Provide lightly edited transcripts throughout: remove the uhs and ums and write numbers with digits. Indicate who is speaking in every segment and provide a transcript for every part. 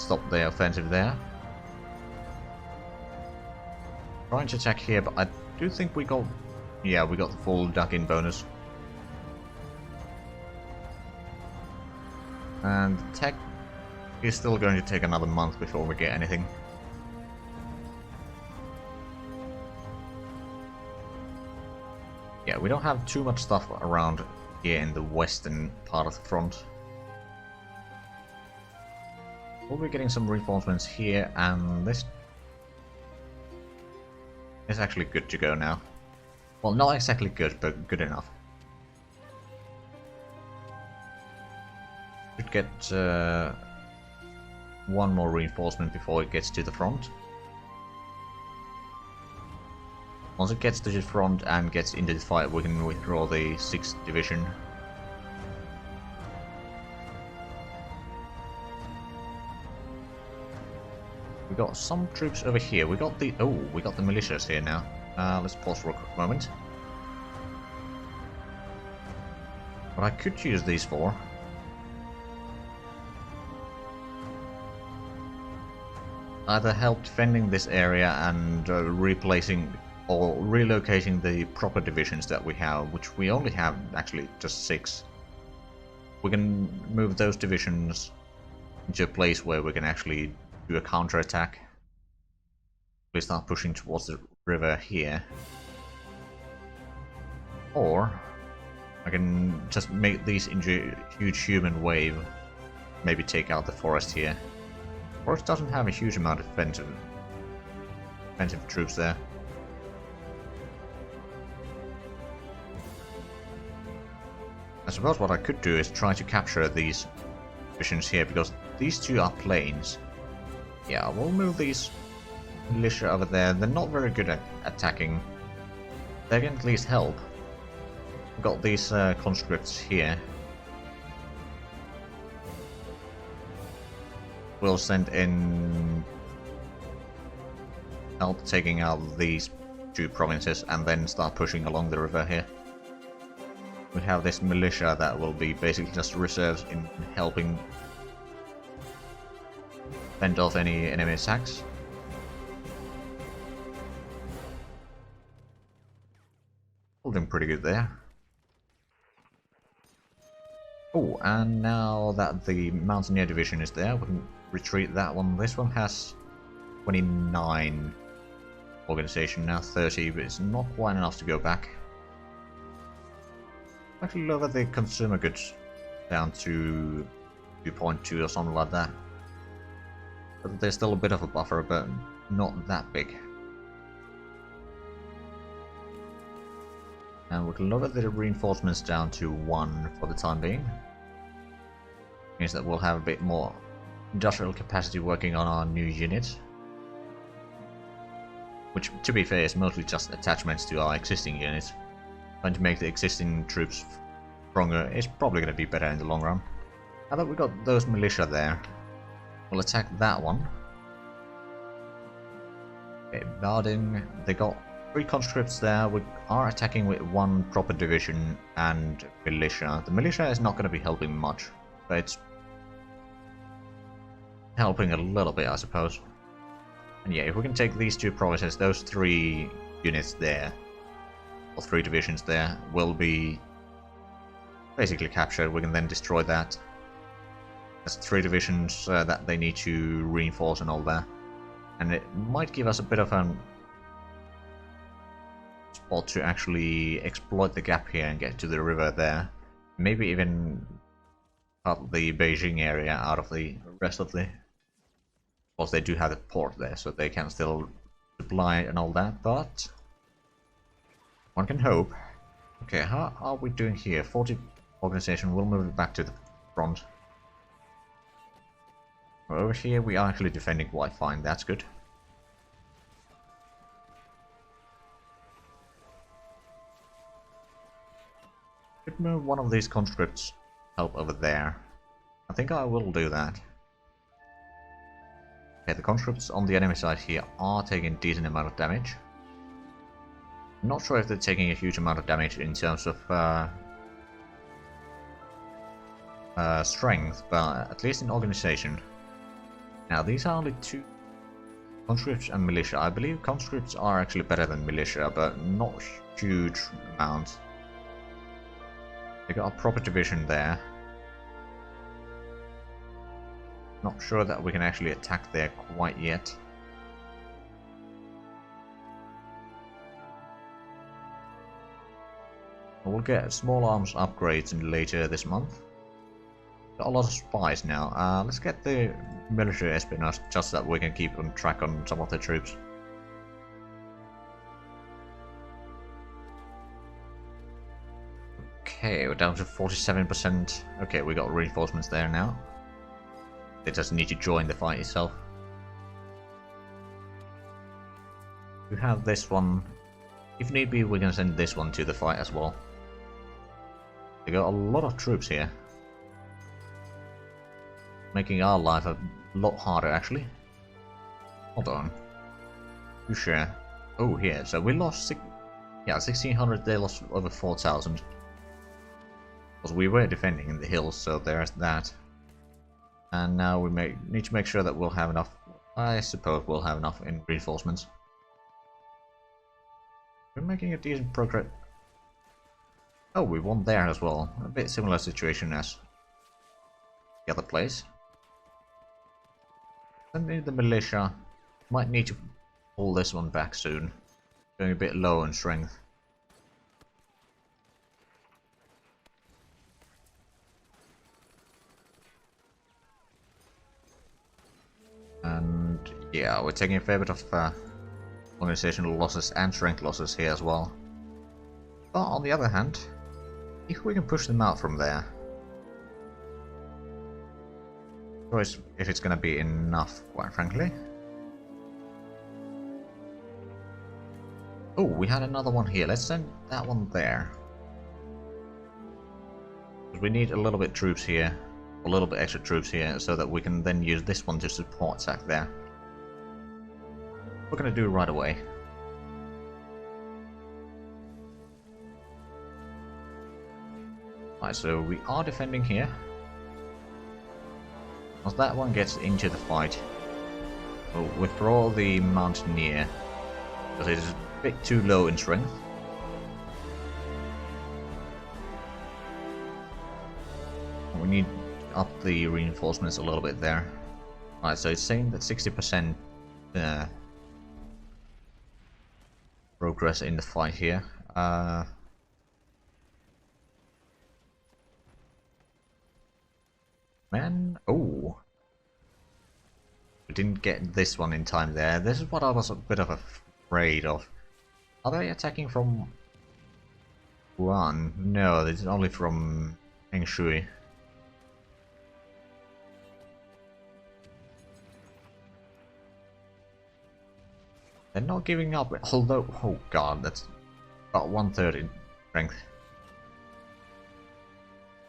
Speaker 1: stop the offensive there. Trying to attack here, but I do think we got... Yeah, we got the full duck-in bonus. And tech is still going to take another month before we get anything. Yeah, we don't have too much stuff around here in the western part of the front. We'll be getting some reinforcements here, and this is actually good to go now. Well, not exactly good, but good enough. Should get one more reinforcement before it gets to the front. Once it gets to the front and gets into the fight, we can withdraw the 6th division. We got some troops over here. We got the militias here now. Let's pause for a quick moment. What I could use these for either help defending this area and replacing or relocating the proper divisions that we have, which we only have actually just 6. We can move those divisions into a place where we can actually do a counterattack. We start pushing towards the river here. Or I can just make these into a huge human wave, maybe take out the forest here. Forest doesn't have a huge amount of offensive troops there. I suppose what I could do is try to capture these divisions here, because these two are plains. Yeah, we'll move these militia over there. They're not very good at attacking. They can at least help. We've got these conscripts here. We'll send in help taking out these 2 provinces and then start pushing along the river here. We have this militia that will be basically just reserves in helping fend off any enemy attacks. Holding pretty good there. Oh, and now that the Mountaineer Division is there, we can retreat that one. This one has 29 organization now, 30, but it's not quite enough to go back. Actually lower the consumer goods down to 2.2 or something like that. But there's still a bit of a buffer, but not that big. And we can lower the reinforcements down to 1 for the time being. Means that we'll have a bit more industrial capacity working on our new units. Which, to be fair, is mostly just attachments to our existing units. Trying to make the existing troops stronger is probably going to be better in the long run. Now that we got those militia there, we'll attack that one. Okay, Barding, they got 3 conscripts there. We are attacking with 1 proper division and militia. The militia is not going to be helping much, but it's helping a little bit, I suppose. And yeah, if we can take these 2 provinces, those 3 units there, or 3 divisions there, will be basically captured. We can then destroy that. There's 3 divisions that they need to reinforce and all that. And it might give us a bit of a spot to actually exploit the gap here and get to the river there. Maybe even cut the Beijing area out of the rest of the... Of course, they do have the port there, so they can still supply and all that, but one can hope. Okay, how are we doing here? 40 organization, we'll move it back to the front. Over here we are actually defending quite fine, that's good. Could move one of these conscripts help over there. I think I will do that. Okay, the conscripts on the enemy side here are taking a decent amount of damage. I'm not sure if they're taking a huge amount of damage in terms of strength, but at least in organization. Now these are only two conscripts and militia. I believe conscripts are actually better than militia, but not huge amounts. They got a proper division there. Not sure that we can actually attack there quite yet. We'll get small arms upgrades in later this month. Got a lot of spies now. Let's get the military espionage just so that we can keep on track on some of the troops. Okay, we're down to 47%. Okay, we got reinforcements there now. They just need to join the fight itself. We have this one. If need be, we can send this one to the fight as well. They got a lot of troops here. Making our life a lot harder, actually. Hold on. You sure? Oh, here. So we lost 1,600. They lost over 4,000. Because we were defending in the hills, so there's that. And now we need to make sure that we'll have enough. I suppose we'll have enough in reinforcements. We're making a decent progress. Oh, we won there as well. A bit similar situation as the other place. Sending the militia. Might need to pull this one back soon. Going a bit low in strength. And yeah, we're taking a fair bit of organizational losses and strength losses here as well. But on the other hand, if we can push them out from there, choice if it's gonna be enough, quite frankly. Oh, we had another one here. Let's send that one there. We need a little bit troops here, a little bit extra troops here, so that we can then use this one to support Zach there. We're gonna do right away. Right, so we are defending here. Once that one gets into the fight, we'll withdraw the Mountaineer, because it is a bit too low in strength. We need to up the reinforcements a little bit there. Right, so it's saying that 60% progress in the fight here. Man, oh, we didn't get this one in time there. This is what I was a bit of afraid of. Are they attacking from Wuhan? No, this is only from Shui. They're not giving up, although, oh god, that's about 1/3 in strength.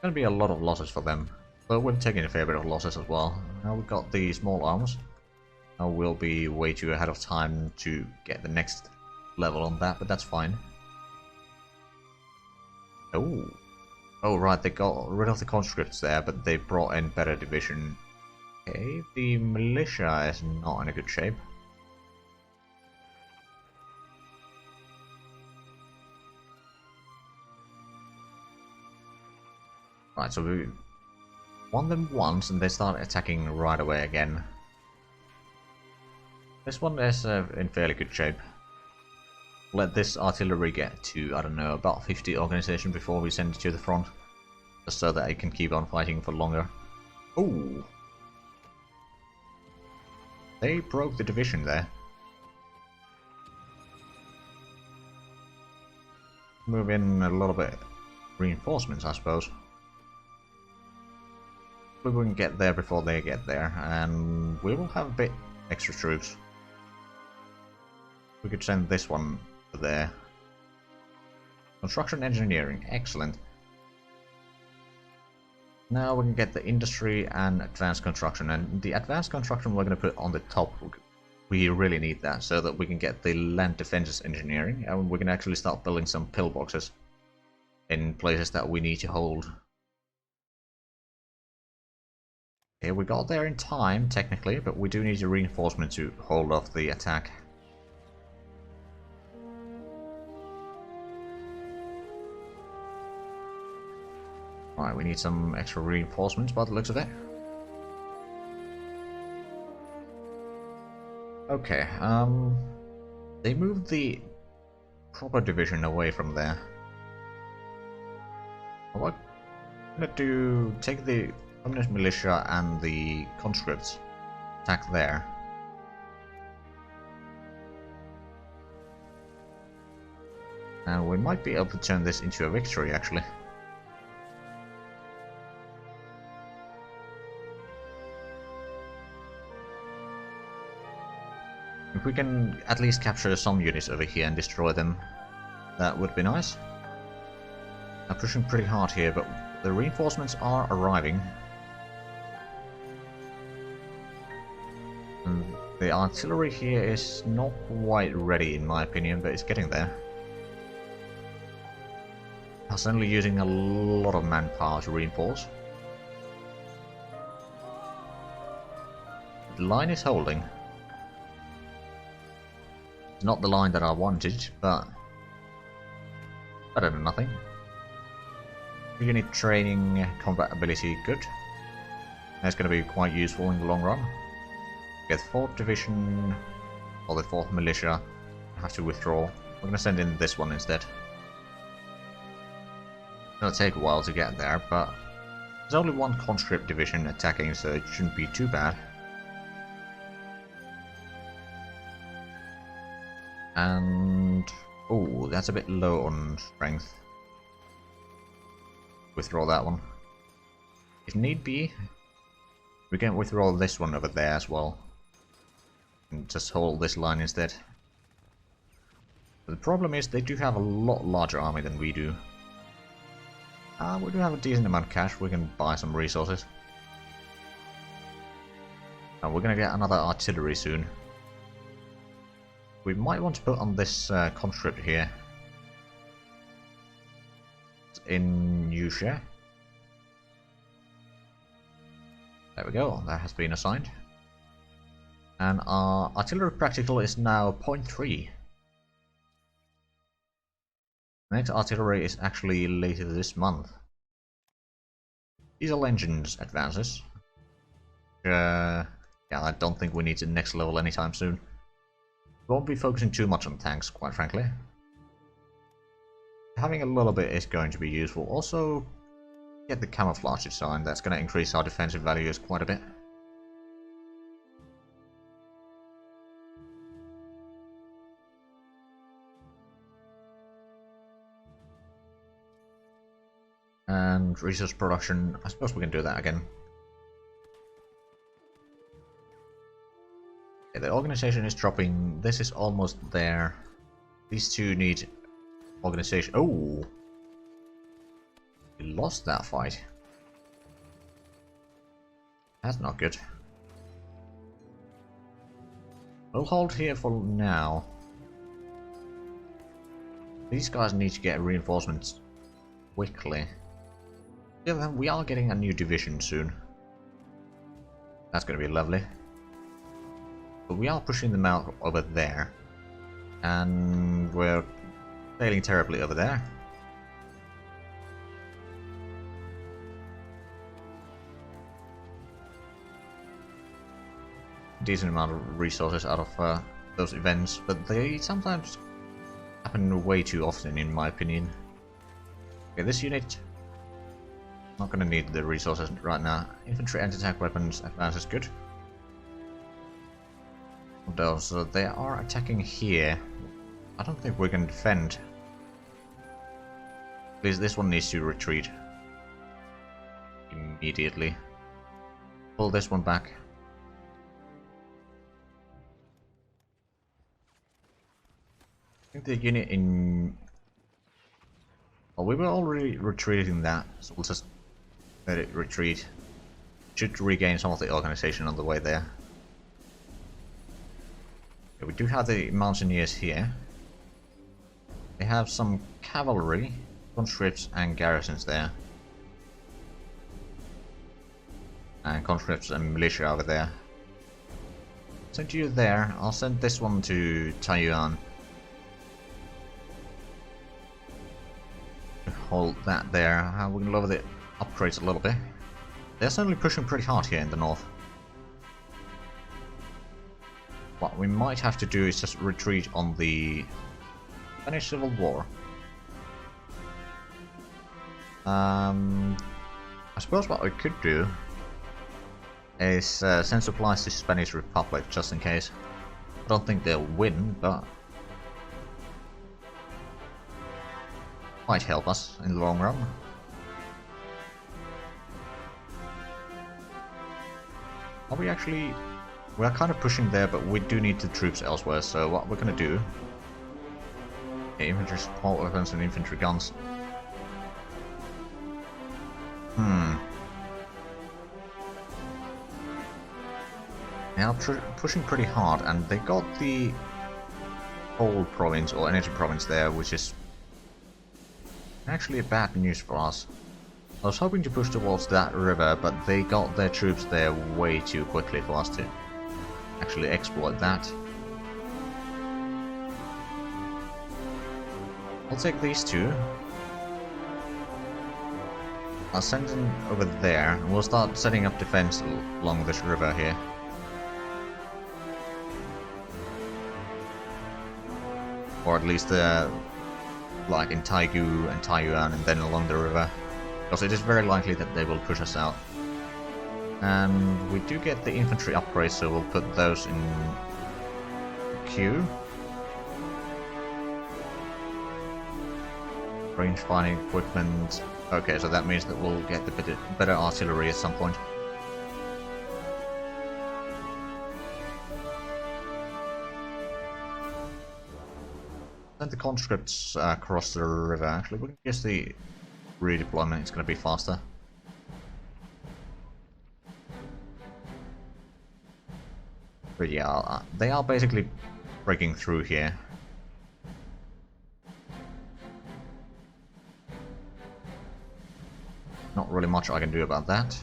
Speaker 1: Gonna be a lot of losses for them, but we're taking a fair bit of losses as well. Now we've got the small arms. Now we'll be way too ahead of time to get the next level on that, but that's fine. Oh, oh right, they got rid of the conscripts there, but they brought in better division. Okay, the militia is not in a good shape. Right, so we won them once and they start attacking right away again. This one is in fairly good shape. Let this artillery get to, I don't know, about 50 organization before we send it to the front. Just so that it can keep on fighting for longer. Oh! They broke the division there. Move in a little bit reinforcements, I suppose. We can get there before they get there, and we will have a bit extra troops. We could send this one there. Construction engineering, excellent. Now we can get the industry and advanced construction, and the advanced construction we're going to put on the top. We really need that so that we can get the land defenses engineering, and we can actually start building some pillboxes in places that we need to hold. Okay, we got there in time, technically, but we do need a reinforcement to hold off the attack. Alright, we need some extra reinforcements by the looks of it. Okay, they moved the proper division away from there. What I'm gonna do, take the Communist Militia and the conscripts, attack there. And we might be able to turn this into a victory, actually. If we can at least capture some units over here and destroy them, that would be nice. I'm pushing pretty hard here, but the reinforcements are arriving. And the artillery here is not quite ready in my opinion, but it's getting there. I'm certainly using a lot of manpower to reinforce. The line is holding. It's not the line that I wanted, but better than nothing. Unit training, combat ability, good. That's going to be quite useful in the long run. Get 4th Division, or the 4th Militia, have to withdraw. We're going to send in this one instead. It's going to take a while to get there, but there's only one conscript division attacking, so it shouldn't be too bad. And oh, that's a bit low on strength. Withdraw that one. If need be, we can withdraw this one over there as well. And just hold this line instead. But the problem is they do have a lot larger army than we do. We do have a decent amount of cash, we can buy some resources. We're gonna get another artillery soon. We might want to put on this conscript here. In Yusha. There we go, that has been assigned. And our artillery practical is now 0.3. Next artillery is actually later this month. Diesel engines advances. Yeah, I don't think we need the next level anytime soon. Won't be focusing too much on tanks, quite frankly. Having a little bit is going to be useful. Also, get the camouflage design. That's going to increase our defensive values quite a bit. And resource production, I suppose we can do that again. Okay, the organization is dropping. This is almost there. These two need organization. Oh! We lost that fight. That's not good. We'll hold here for now. These guys need to get reinforcements quickly. Yeah, then we are getting a new division soon. That's going to be lovely. But we are pushing them out over there. And we're failing terribly over there. Decent amount of resources out of those events, but they sometimes happen way too often in my opinion. Okay, this unit not gonna need the resources right now. Infantry anti-tank weapons advance is good. What else? They are attacking here. I don't think we can defend. Please, this one needs to retreat immediately. Pull this one back. I think the unit in... Well, we were already retreating that, so we'll just let it retreat. Should regain some of the organization on the way there. Okay, we do have the mountaineers here. They have some cavalry, conscripts and garrisons there. And conscripts and militia over there. Send you there. I'll send this one to Taiwan. Hold that there. We can lower the upgrades a little bit. They're certainly pushing pretty hard here in the north. What we might have to do is just retreat on the Spanish Civil War. I suppose what we could do is send supplies to Spanish Republic just in case. I don't think they'll win, but might help us in the long run. Are we actually... we are kind of pushing there, but we do need the troops elsewhere, so what we're gonna do... okay, infantry support weapons and infantry guns. They are pushing pretty hard, and they got the coal province or energy province there, which is actually a bad news for us. I was hoping to push towards that river, but they got their troops there way too quickly for us to actually exploit that. I'll take these two. I'll send them over there, and we'll start setting up defense along this river here. Or at least like in Taigu and Taiwan and then along the river. Because it is very likely that they will push us out. And we do get the infantry upgrades, so we'll put those in queue. Range fighting equipment. Okay, so that means that we'll get the better artillery at some point. Send the conscripts across the river. Actually, we can guess the redeployment is going to be faster. But yeah, they are basically breaking through here. Not really much I can do about that.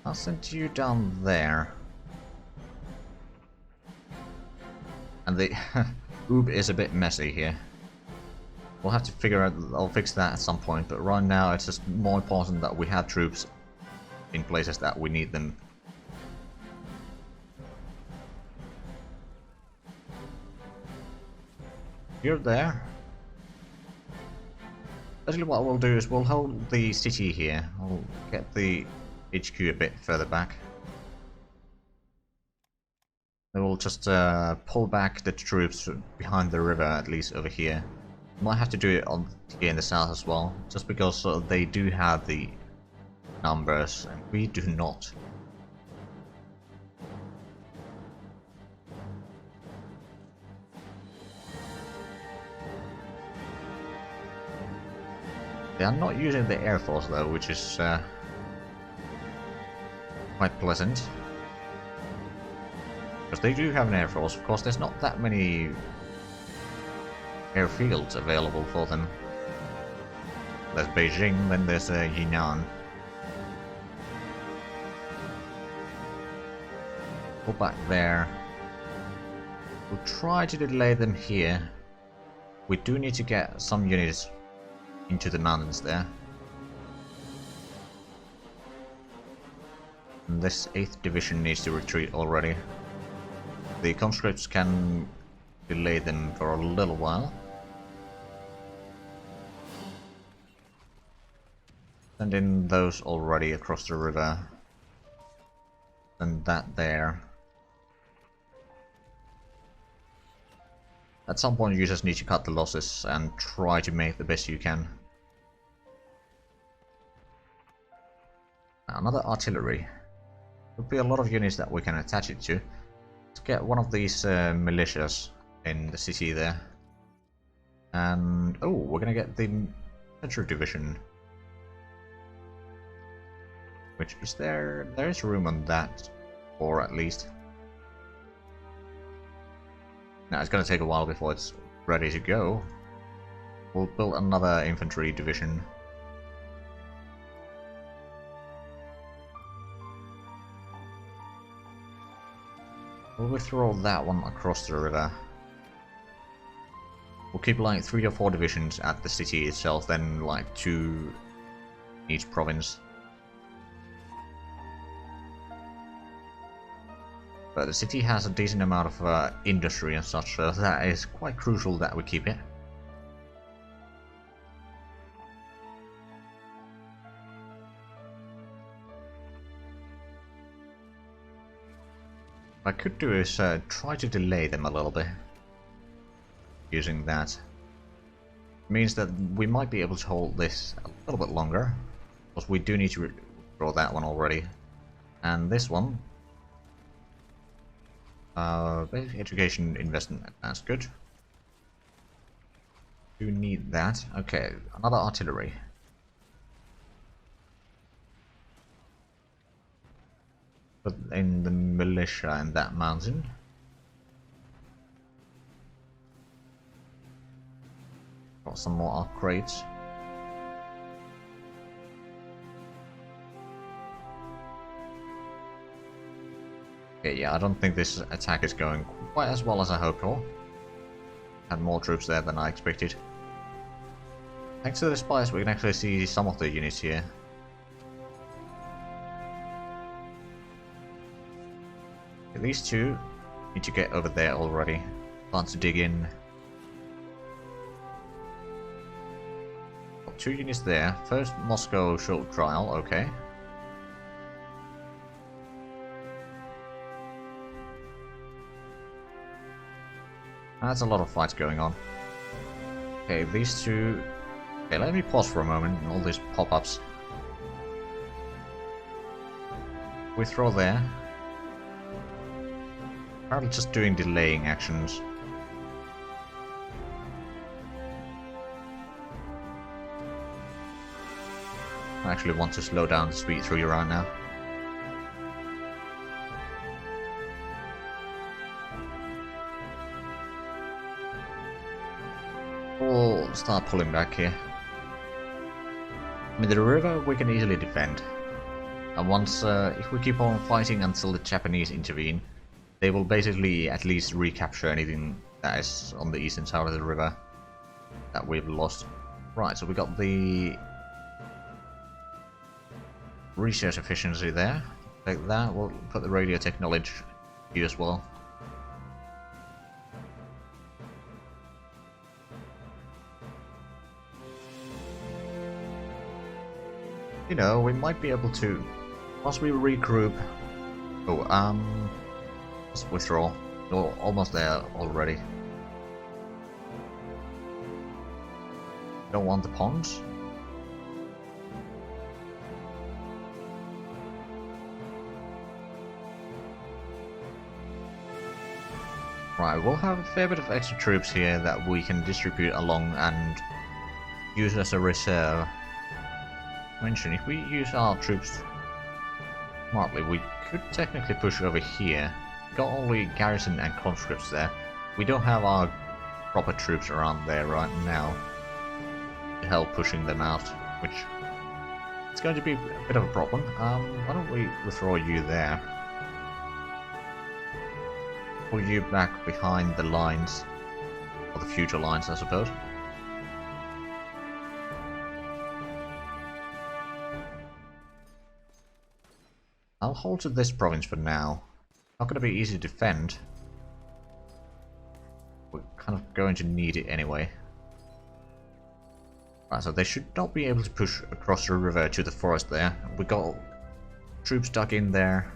Speaker 1: I'll send you down there. And the oob is a bit messy here. We'll have to figure out, I'll fix that at some point, but right now it's just more important that we have troops in places that we need them. You're there. Basically what we'll do is we'll hold the city here. We'll get the HQ a bit further back. Then we'll just pull back the troops behind the river, at least over here. Might have to do it on here in the south as well, just because they do have the numbers and we do not. They are not using the Air Force though, which is quite pleasant. Because they do have an Air Force. Of course, there's not that many airfields available for them. There's Beijing, then there's Yinan. Go back there. We'll try to delay them here. We do need to get some units into the mountains there. And this 8th division needs to retreat already. The conscripts can delay them for a little while. Send in those already across the river. And that there. At some point you just need to cut the losses and try to make the best you can. Another artillery. There'll be a lot of units that we can attach it to. Let's get one of these militias in the city there. And oh, we're gonna get the Central Division. Which is there is room on that, or at least. Now it's gonna take a while before it's ready to go. We'll build another infantry division. We'll withdraw that one across the river. We'll keep like 3 or 4 divisions at the city itself, then like 2 in each province. But the city has a decent amount of industry and such, so that is quite crucial that we keep it. What I could do is try to delay them a little bit. Using that. Means that we might be able to hold this a little bit longer. Because we do need to draw that one already. And this one. Basic education investment, that's good. Do need that. Okay, another artillery. Put in the militia in that mountain. Got some more upgrades. Okay, yeah, I don't think this attack is going quite as well as I hoped for. Had more troops there than I expected. Thanks to the spies, we can actually see some of the units here. Okay, these two need to get over there already. Plan to dig in. Got 2 units there. First Moscow short trial, okay. That's a lot of fights going on. Okay, these two... Okay, let me pause for a moment and all these pop-ups. Withdraw there. Probably just doing delaying actions. I actually want to slow down the speed through you right now. We'll start pulling back here. I mean, the river we can easily defend. And once, if we keep on fighting until the Japanese intervene, they will basically at least recapture anything that is on the eastern side of the river that we've lost. Right, so we got the research efficiency there. Take that, we'll put the radio technology here as well. You know, we might be able to, once we regroup... Oh, let's withdraw. We're almost there already. Don't want the ponds. Right, we'll have a fair bit of extra troops here that we can distribute along and use as a reserve. Mention, if we use our troops smartly, we could technically push over here. We got only garrison and conscripts there. We don't have our proper troops around there right now to help pushing them out, which it's going to be a bit of a problem. Why don't we withdraw you there? Pull you back behind the lines, or the future lines, I suppose. I'll hold to this province for now. Not going to be easy to defend. We're kind of going to need it anyway. Right, so they should not be able to push across the river to the forest there. We got troops stuck in there.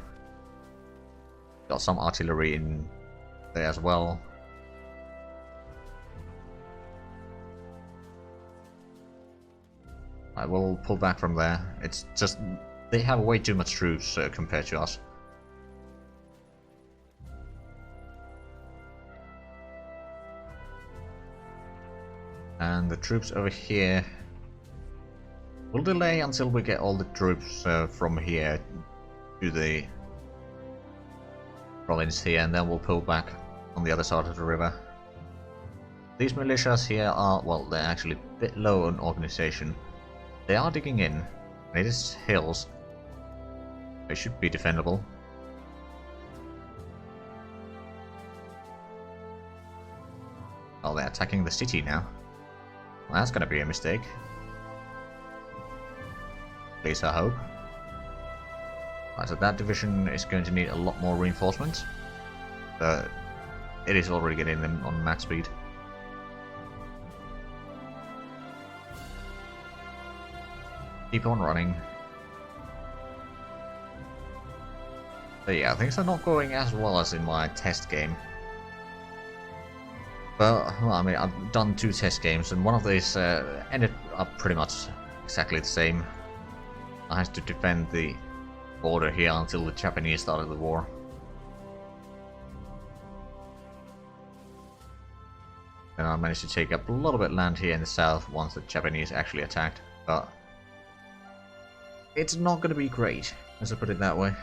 Speaker 1: Got some artillery in there as well. I will pull back from there. It's just... they have way too much troops compared to us. And the troops over here will delay until we get all the troops from here to the province here, and then we'll pull back on the other side of the river. These militias here are, well, they're actually bit low on organization. They are digging in. And it is hills. They should be defendable. Oh, they're attacking the city now. Well, that's gonna be a mistake. At least I hope. Right, so that division is going to need a lot more reinforcements. But it is already getting them on max speed. Keep on running. But yeah, things are not going as well as in my test game. But, well, I mean, I've done 2 test games, and one of these ended up pretty much exactly the same. I had to defend the border here until the Japanese started the war. And I managed to take up a little bit of land here in the south once the Japanese actually attacked, but it's not going to be great, let's put it that way.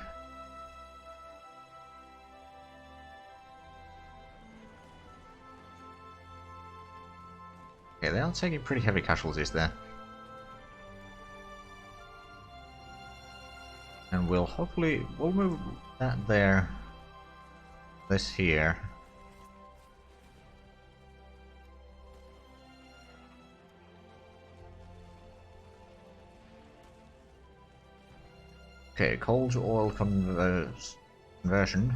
Speaker 1: Okay, they are taking pretty heavy casualties there. And we'll move that there, this here. Okay, coal to oil conversion.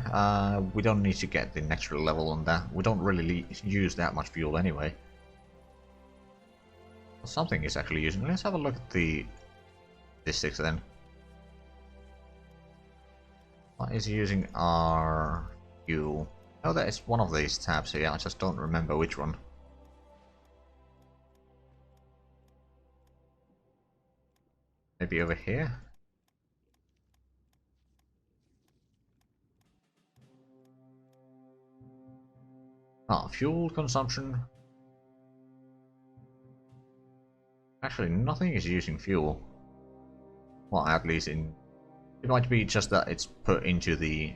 Speaker 1: We don't need to get the natural level on that. We don't really use that much fuel anyway. Something is actually using. Let's have a look at the statistics then. What is using our fuel? Oh, that is one of these tabs here. I just don't remember which one. Maybe over here? Ah, fuel consumption. Actually, nothing is using fuel. Well, at least in... It might be just that it's put into the...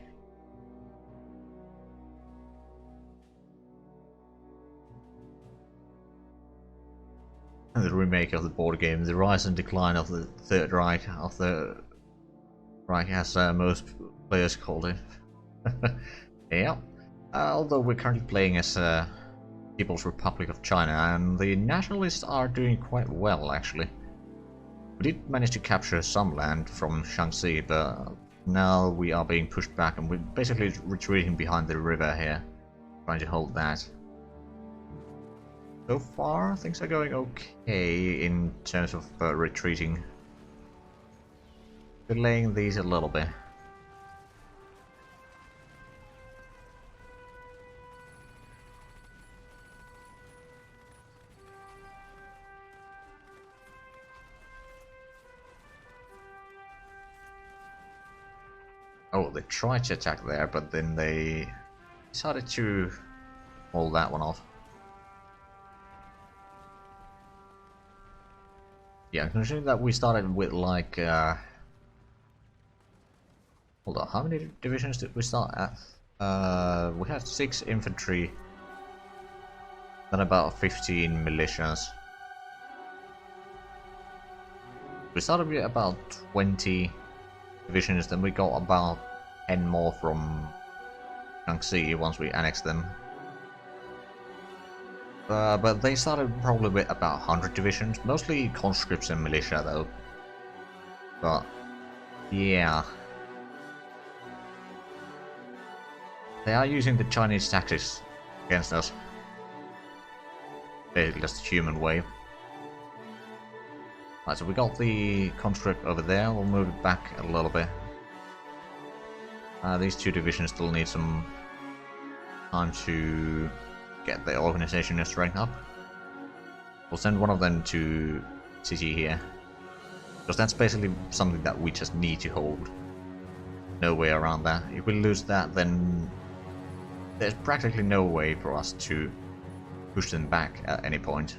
Speaker 1: remake of the board game, the rise and decline of the Third Reich, as most players called it. Yeah. Although we're currently playing as People's Republic of China, and the nationalists are doing quite well, actually. We did manage to capture some land from Shaanxi, but now we are being pushed back, and we're basically retreating behind the river here, trying to hold that. So far, things are going okay in terms of retreating. Delaying these a little bit. Oh, they tried to attack there, but then they decided to hold that one off. Yeah, considering that we started with like... hold on, how many divisions did we start at? We had 6 infantry, then about 15 militias. We started with about 20 divisions, then we got about 10 more from Shaanxi once we annexed them. But they started probably with about 100 divisions, mostly conscripts and militia though. But yeah, they are using the Chinese tactics against us. Basically just a human way. Right, so we got the conscript over there, we'll move it back a little bit. These 2 divisions still need some time to get their organization and strength up. We'll send one of them to city here, because that's basically something that we just need to hold. No way around that. If we lose that, then there's practically no way for us to push them back at any point.